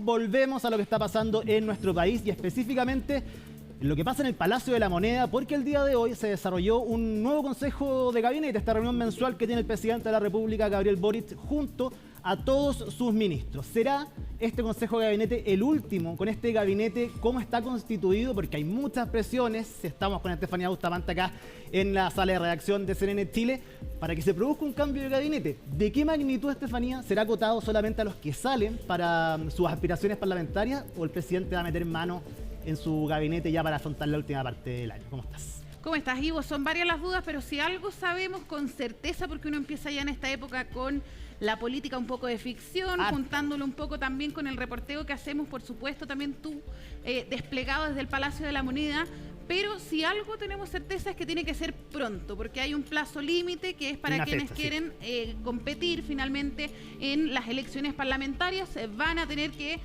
volvemos a lo que está pasando en nuestro país y específicamente lo que pasa en el Palacio de la Moneda, porque el día de hoy se desarrolló un nuevo Consejo de Gabinete, esta reunión mensual que tiene el presidente de la República, Gabriel Boric, junto a todos sus ministros. ¿Será este Consejo de Gabinete el último con este gabinete? ¿Cómo está constituido? Porque hay muchas presiones. Estamos con Estefanía Bustamante acá en la sala de redacción de CNN Chile para que se produzca un cambio de gabinete. ¿De qué magnitud, Estefanía? ¿Será acotado solamente a los que salen para sus aspiraciones parlamentarias o el presidente va a meter mano en su gabinete ya para afrontar la última parte del año? ¿Cómo estás? ¿Cómo estás, Ivo? Son varias las dudas, pero si algo sabemos con certeza, porque uno empieza ya en esta época con la política un poco de ficción, juntándolo un poco también con el reporteo que hacemos, por supuesto, también tú, desplegado desde el Palacio de la Moneda. Pero si algo tenemos certeza es que tiene que ser pronto, porque hay un plazo límite que es para quienes quieren competir finalmente en las elecciones parlamentarias, van a tener que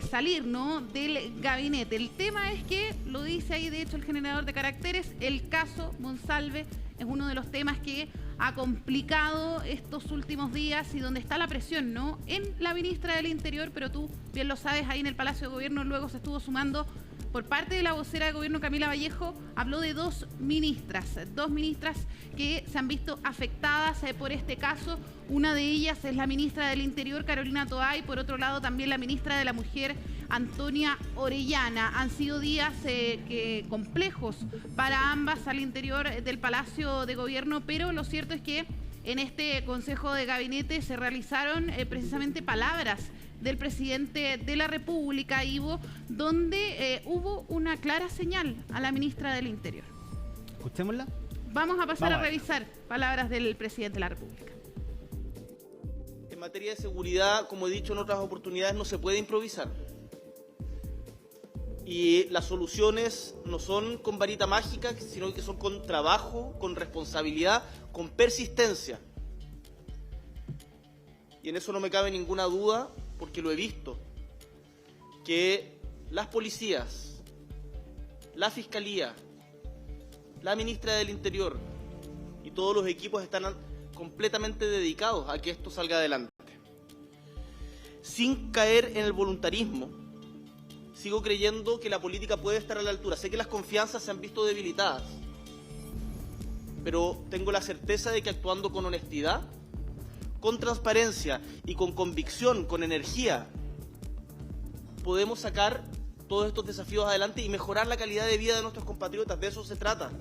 salir, ¿no?, del gabinete. El tema es que, lo dice ahí de hecho el generador de caracteres, el caso Monsalve es uno de los temas que ha complicado estos últimos días y donde está la presión, ¿no?, en la ministra del Interior, pero tú bien lo sabes, ahí en el Palacio de Gobierno luego se estuvo sumando por parte de la vocera de gobierno, Camila Vallejo, habló de dos ministras que se han visto afectadas por este caso. Una de ellas es la ministra del Interior, Carolina Toá, y por otro lado también la ministra de la Mujer, Antonia Orellana. Han sido días complejos para ambas al interior del Palacio de Gobierno, pero lo cierto es que en este Consejo de Gabinete se realizaron precisamente palabras del presidente de la República, Ivo, donde hubo una clara señal a la ministra del Interior. Escuchémosla. Vamos a pasar a revisar palabras del presidente de la República. En materia de seguridad, como he dicho en otras oportunidades, no se puede improvisar. Y las soluciones no son con varita mágica, sino que son con trabajo, con responsabilidad, con persistencia. Y en eso no me cabe ninguna duda, porque lo he visto, que las policías, la Fiscalía, la ministra del Interior y todos los equipos están completamente dedicados a que esto salga adelante. Sin caer en el voluntarismo, sigo creyendo que la política puede estar a la altura. Sé que las confianzas se han visto debilitadas, pero tengo la certeza de que actuando con honestidad, con transparencia y con convicción, con energía, podemos sacar todos estos desafíos adelante y mejorar la calidad de vida de nuestros compatriotas. De eso se trata.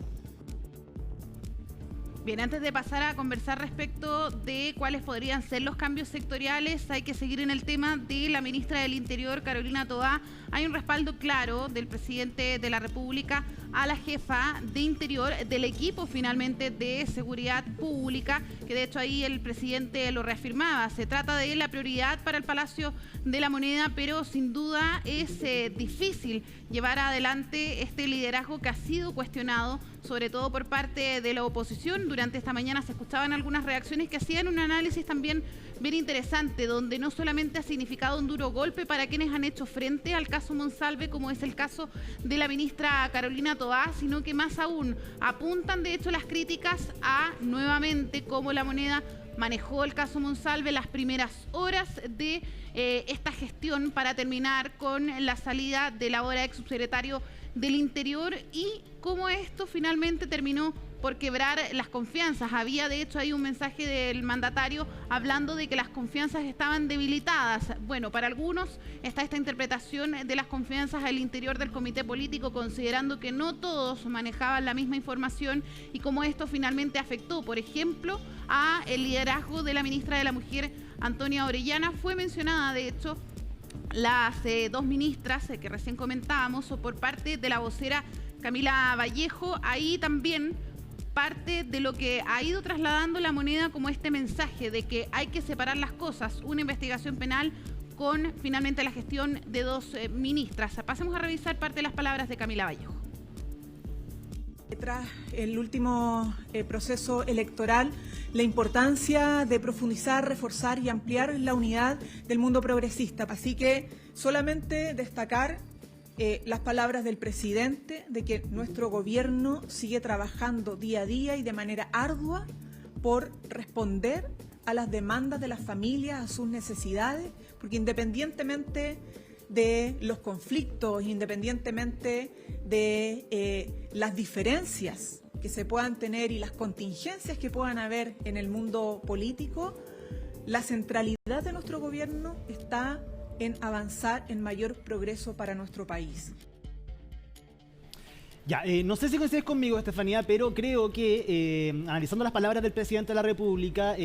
Bien, antes de pasar a conversar respecto de cuáles podrían ser los cambios sectoriales, hay que seguir en el tema de la ministra del Interior, Carolina Toá. Hay un respaldo claro del presidente de la República a la jefa de Interior, del equipo finalmente de Seguridad Pública, que de hecho ahí el presidente lo reafirmaba. Se trata de la prioridad para el Palacio de la Moneda, pero sin duda es difícil llevar adelante este liderazgo que ha sido cuestionado, sobre todo por parte de la oposición. Durante esta mañana se escuchaban algunas reacciones que hacían un análisis también bien interesante, donde no solamente ha significado un duro golpe para quienes han hecho frente al caso Monsalve, como es el caso de la ministra Carolina Toá, sino que más aún apuntan de hecho las críticas a nuevamente cómo la Moneda manejó el caso Monsalve las primeras horas de esta gestión para terminar con la salida del ahora ex subsecretario del Interior y cómo esto finalmente terminó por quebrar las confianzas. Había de hecho ahí un mensaje del mandatario hablando de que las confianzas estaban debilitadas. Bueno, para algunos está esta interpretación de las confianzas al interior del comité político, considerando que no todos manejaban la misma información y cómo esto finalmente afectó, por ejemplo, a el liderazgo de la ministra de la Mujer, Antonia Orellana. Fue mencionada de hecho las dos ministras que recién comentábamos o por parte de la vocera Camila Vallejo. Ahí también parte de lo que ha ido trasladando la Moneda como este mensaje de que hay que separar las cosas, una investigación penal con finalmente la gestión de dos ministras. Pasemos a revisar parte de las palabras de Camila Vallejo. Tras el último proceso electoral, la importancia de profundizar, reforzar y ampliar la unidad del mundo progresista. Así que solamente destacar las palabras del presidente de que nuestro gobierno sigue trabajando día a día y de manera ardua por responder a las demandas de las familias, a sus necesidades, porque independientemente de los conflictos, independientemente de las diferencias que se puedan tener y las contingencias que puedan haber en el mundo político, la centralidad de nuestro gobierno está en avanzar en mayor progreso para nuestro país. Ya, no sé si coincides conmigo, Estefanía, pero creo que analizando las palabras del presidente de la República,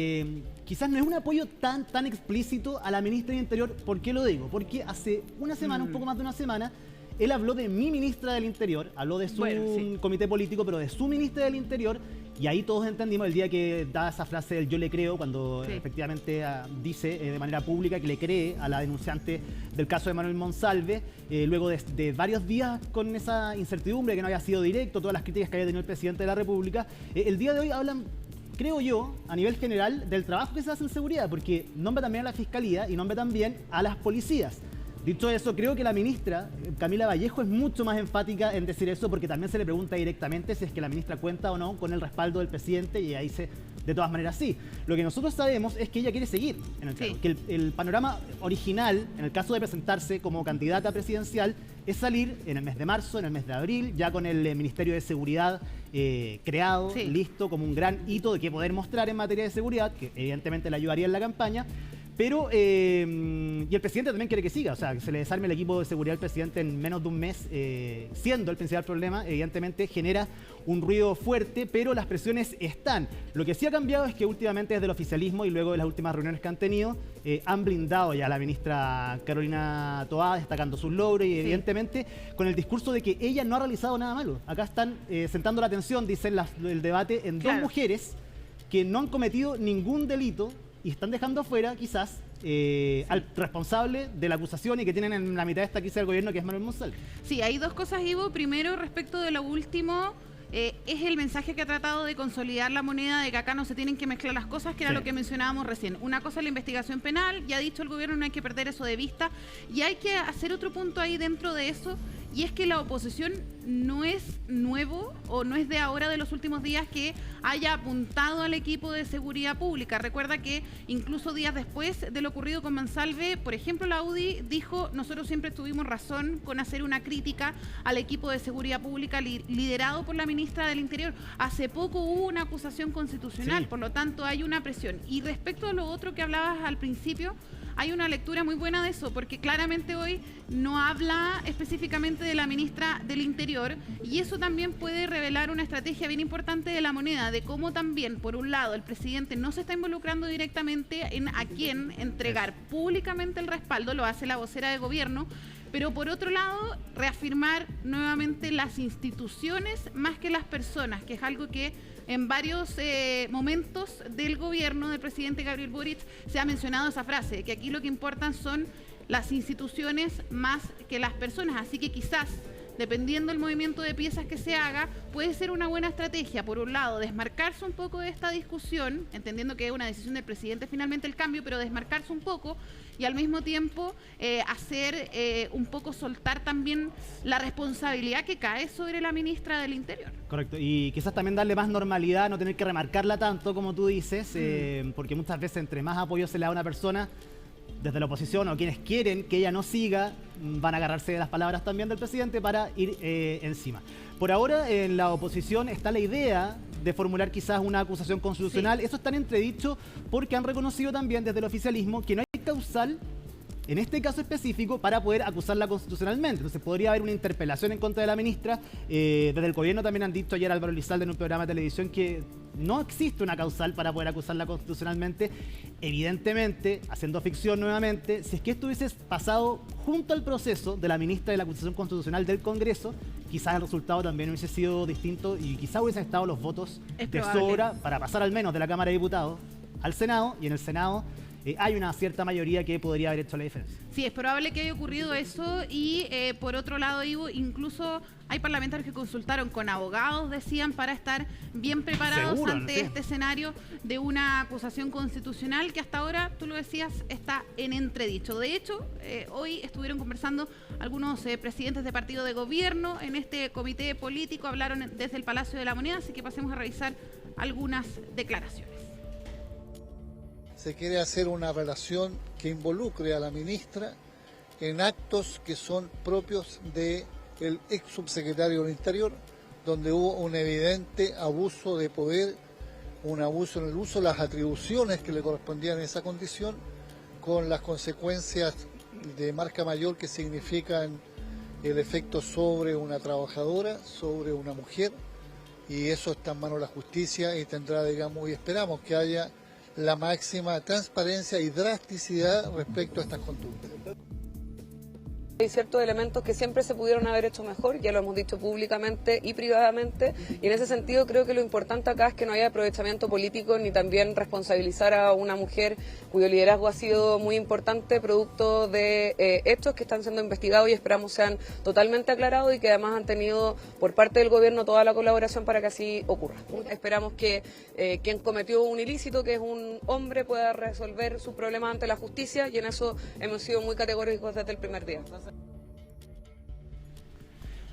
quizás no es un apoyo tan explícito a la ministra del Interior. ¿Por qué lo digo? Porque hace una semana, un poco más de una semana, él habló de mi ministra del Interior, habló de su comité político, pero de su ministra del Interior, y ahí todos entendimos el día que da esa frase del yo le creo, cuando efectivamente dice de manera pública que le cree a la denunciante del caso de Manuel Monsalve, luego de varios días con esa incertidumbre, que no había sido directo, todas las críticas que había tenido el presidente de la República. El día de hoy hablan, creo yo, a nivel general, del trabajo que se hace en seguridad, porque nombra también a la Fiscalía y nombra también a las policías. Dicho eso, creo que la ministra, Camila Vallejo, es mucho más enfática en decir eso, porque también se le pregunta directamente si es que la ministra cuenta o no con el respaldo del presidente, y ahí de todas maneras sí. Lo que nosotros sabemos es que ella quiere seguir en el cargo, que el panorama original, en el caso de presentarse como candidata presidencial, es salir en el mes de marzo, en el mes de abril, ya con el Ministerio de Seguridad creado, listo, como un gran hito de que poder mostrar en materia de seguridad, que evidentemente le ayudaría en la campaña. Pero, y el presidente también quiere que siga, o sea, que se le desarme el equipo de seguridad al presidente en menos de un mes, siendo el principal problema, evidentemente genera un ruido fuerte, pero las presiones están. Lo que sí ha cambiado es que últimamente desde el oficialismo y luego de las últimas reuniones que han tenido, han blindado ya a la ministra Carolina Toá, destacando sus logros y evidentemente con el discurso de que ella no ha realizado nada malo. Acá están sentando la atención, dicen el debate, en dos mujeres que no han cometido ningún delito, y están dejando afuera, quizás, al responsable de la acusación y que tienen en la mitad de esta crisis del gobierno, que es Manuel Monsalve. Sí, hay dos cosas, Ivo. Primero, respecto de lo último, es el mensaje que ha tratado de consolidar la moneda, de que acá no se tienen que mezclar las cosas, que era lo que mencionábamos recién. Una cosa es la investigación penal, ya ha dicho el gobierno, no hay que perder eso de vista, y hay que hacer otro punto ahí dentro de eso, y es que la oposición no es nuevo o no es de ahora, de los últimos días, que haya apuntado al equipo de seguridad pública. Recuerda que incluso días después de lo ocurrido con Monsalve, por ejemplo, la UDI dijo: nosotros siempre tuvimos razón con hacer una crítica al equipo de seguridad pública liderado por la ministra del Interior. Hace poco hubo una acusación constitucional, por lo tanto hay una presión. Y respecto a lo otro que hablabas al principio, hay una lectura muy buena de eso, porque claramente hoy no habla específicamente de la ministra del Interior, y eso también puede revelar una estrategia bien importante de la moneda, de cómo también, por un lado, el presidente no se está involucrando directamente en a quién entregar públicamente el respaldo, lo hace la vocera de gobierno, pero por otro lado, reafirmar nuevamente las instituciones más que las personas, que es algo que en varios momentos del gobierno del presidente Gabriel Boric se ha mencionado esa frase, que aquí lo que importan son las instituciones más que las personas. Así que quizás, dependiendo del movimiento de piezas que se haga, puede ser una buena estrategia, por un lado, desmarcarse un poco de esta discusión, entendiendo que es una decisión del presidente finalmente el cambio, pero desmarcarse un poco y al mismo tiempo hacer un poco, soltar también la responsabilidad que cae sobre la ministra del Interior. Correcto, y quizás también darle más normalidad, no tener que remarcarla tanto, como tú dices, porque muchas veces entre más apoyo se le da a una persona, desde la oposición o quienes quieren que ella no siga, van a agarrarse de las palabras también del presidente para ir encima. Por ahora, en la oposición está la idea de formular quizás una acusación constitucional. Eso está en entredicho porque han reconocido también desde el oficialismo que no hay causal en este caso específico para poder acusarla constitucionalmente. Entonces podría haber una interpelación en contra de la ministra. Desde el gobierno también han dicho ayer Álvaro Lizalde en un programa de televisión que no existe una causal para poder acusarla constitucionalmente. Evidentemente, haciendo ficción nuevamente, si es que esto hubiese pasado junto al proceso de la ministra de la acusación constitucional del Congreso, quizás el resultado también hubiese sido distinto y quizás hubiesen estado los votos de sobra para pasar al menos de la Cámara de Diputados al Senado, y en el Senado hay una cierta mayoría que podría haber hecho la diferencia. Sí, es probable que haya ocurrido eso y por otro lado, Ivo, incluso hay parlamentarios que consultaron con abogados, decían, para estar bien preparados ante este escenario de una acusación constitucional que hasta ahora, tú lo decías, está en entredicho. De hecho, hoy estuvieron conversando algunos presidentes de partido de gobierno en este comité político, hablaron desde el Palacio de la Moneda, así que pasemos a revisar algunas declaraciones. Se quiere hacer una relación que involucre a la ministra en actos que son propios del ex subsecretario del Interior, donde hubo un evidente abuso de poder, un abuso en el uso de las atribuciones que le correspondían en esa condición, con las consecuencias de marca mayor que significan el efecto sobre una trabajadora, sobre una mujer, y eso está en manos de la justicia y tendrá, digamos, y esperamos que haya la máxima transparencia y drasticidad respecto a estas conductas. Hay ciertos elementos que siempre se pudieron haber hecho mejor, ya lo hemos dicho públicamente y privadamente, y en ese sentido creo que lo importante acá es que no haya aprovechamiento político ni también responsabilizar a una mujer cuyo liderazgo ha sido muy importante, producto de hechos que están siendo investigados y esperamos sean totalmente aclarados y que además han tenido por parte del gobierno toda la colaboración para que así ocurra. Esperamos que quien cometió un ilícito, que es un hombre, pueda resolver sus problemas ante la justicia y en eso hemos sido muy categóricos desde el primer día.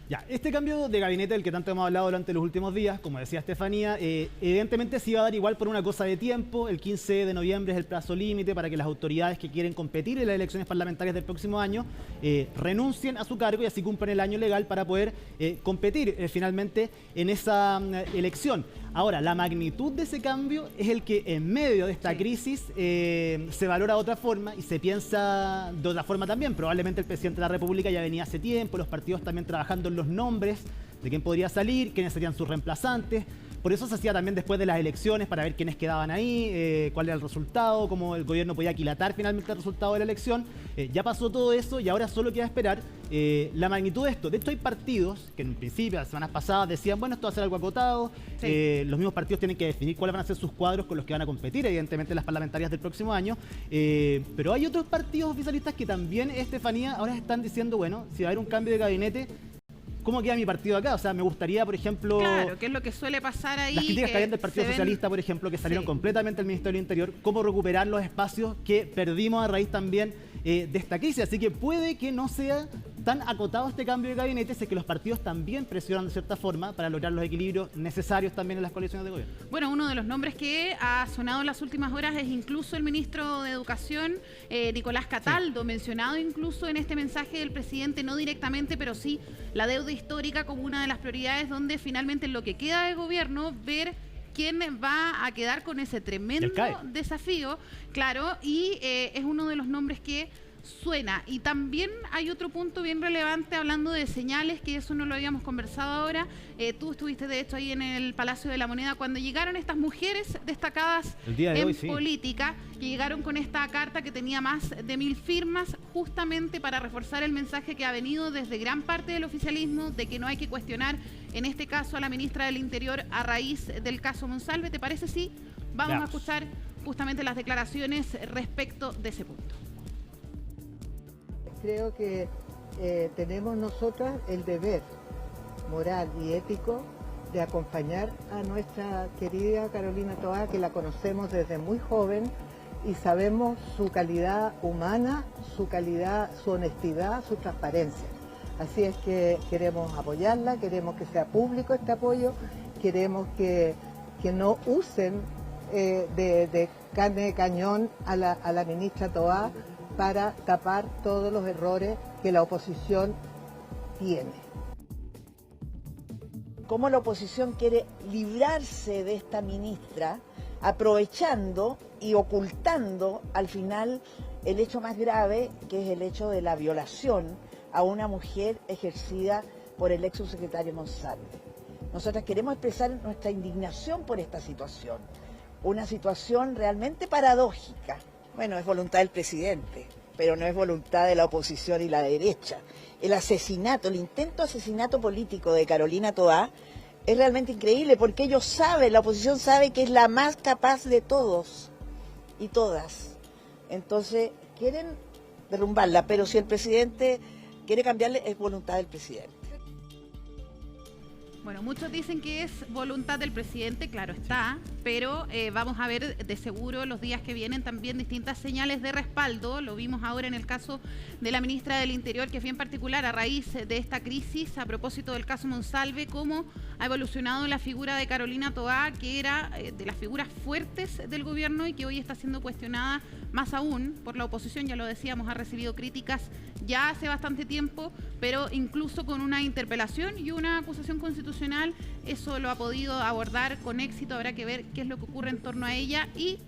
Ya, este cambio de gabinete del que tanto hemos hablado durante los últimos días, como decía Estefanía, evidentemente se iba a dar igual por una cosa de tiempo. El 15 de noviembre es el plazo límite para que las autoridades que quieren competir en las elecciones parlamentarias del próximo año renuncien a su cargo y así cumplan el año legal para poder competir finalmente en esa elección. Ahora, la magnitud de ese cambio es el que en medio de esta crisis se valora de otra forma y se piensa de otra forma también. Probablemente el presidente de la República ya venía hace tiempo, los partidos también trabajando en los nombres de quién podría salir, quiénes serían sus reemplazantes. Por eso se hacía también después de las elecciones para ver quiénes quedaban ahí, cuál era el resultado, cómo el gobierno podía aquilatar finalmente el resultado de la elección. Ya pasó todo eso y ahora solo queda esperar la magnitud de esto. De hecho, hay partidos que en principio, las semanas pasadas, decían, bueno, esto va a ser algo acotado. Sí. Los mismos partidos tienen que definir cuáles van a ser sus cuadros con los que van a competir, evidentemente, en las parlamentarias del próximo año. Pero hay otros partidos oficialistas que también, Estefanía, ahora están diciendo, bueno, si va a haber un cambio de gabinete, ¿cómo queda mi partido acá? O sea, me gustaría, por ejemplo... Claro, que es lo que suele pasar ahí. Las críticas que habían del Partido Socialista, por ejemplo, que salieron completamente del Ministerio del Interior, cómo recuperar los espacios que perdimos a raíz también de esta crisis. Así que puede que no sea tan acotado este cambio de gabinete, es que los partidos también presionan de cierta forma para lograr los equilibrios necesarios también en las coaliciones de gobierno. Bueno, uno de los nombres que ha sonado en las últimas horas es incluso el ministro de Educación, Nicolás Cataldo, mencionado incluso en este mensaje del presidente, no directamente, pero sí la deuda histórica como una de las prioridades, donde finalmente en lo que queda de gobierno, ver quién va a quedar con ese tremendo desafío, claro, y es uno de los nombres que suena. Y también hay otro punto bien relevante hablando de señales, que eso no lo habíamos conversado ahora. Tú estuviste de hecho ahí en el Palacio de la Moneda cuando llegaron estas mujeres destacadas en política, que llegaron con esta carta que tenía más de 1000 firmas, justamente para reforzar el mensaje que ha venido desde gran parte del oficialismo de que no hay que cuestionar, en este caso, a la ministra del Interior a raíz del caso Monsalve. ¿Te parece? Sí. Vamos a escuchar justamente las declaraciones respecto de ese punto. Creo que tenemos nosotras el deber moral y ético de acompañar a nuestra querida Carolina Toá, que la conocemos desde muy joven y sabemos su calidad humana, su calidad, su honestidad, su transparencia. Así es que queremos apoyarla, queremos que sea público este apoyo, queremos que no usen de carne de cañón a la ministra Toá para tapar todos los errores que la oposición tiene. Cómo la oposición quiere librarse de esta ministra, aprovechando y ocultando al final el hecho más grave, que es el hecho de la violación a una mujer ejercida por el ex subsecretario Monsalve. Nosotras queremos expresar nuestra indignación por esta situación, una situación realmente paradójica. Bueno, es voluntad del presidente, pero no es voluntad de la oposición y la derecha. El asesinato, el intento de asesinato político de Carolina Toá es realmente increíble porque ellos saben, la oposición sabe que es la más capaz de todos y todas. Entonces, quieren derrumbarla, pero si el presidente quiere cambiarle, es voluntad del presidente. Bueno, muchos dicen que es voluntad del presidente, claro está, pero vamos a ver de seguro los días que vienen también distintas señales de respaldo. Lo vimos ahora en el caso de la ministra del Interior, que fue en particular a raíz de esta crisis, a propósito del caso Monsalve, cómo ha evolucionado la figura de Carolina Toá, que era de las figuras fuertes del gobierno y que hoy está siendo cuestionada más aún por la oposición. Ya lo decíamos, ha recibido críticas ya hace bastante tiempo, pero incluso con una interpelación y una acusación constitucional, eso lo ha podido abordar con éxito. Habrá que ver qué es lo que ocurre en torno a ella y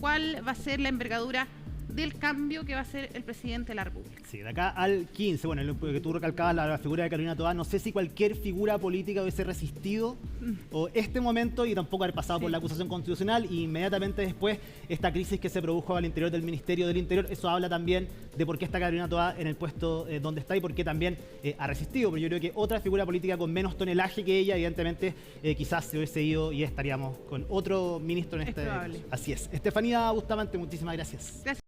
cuál va a ser la envergadura del cambio que va a hacer el presidente de la República. Sí, de acá al 15, bueno, lo que tú recalcabas, la figura de Carolina Toá, no sé si cualquier figura política hubiese resistido o este momento y tampoco haber pasado por la acusación constitucional y inmediatamente después esta crisis que se produjo al interior del Ministerio del Interior. Eso habla también de por qué está Carolina Toá en el puesto donde está y por qué también ha resistido. Pero yo creo que otra figura política con menos tonelaje que ella, evidentemente, quizás se hubiese ido y estaríamos con otro ministro en este. Probable. Así es. Estefanía Bustamante, muchísimas gracias. Gracias.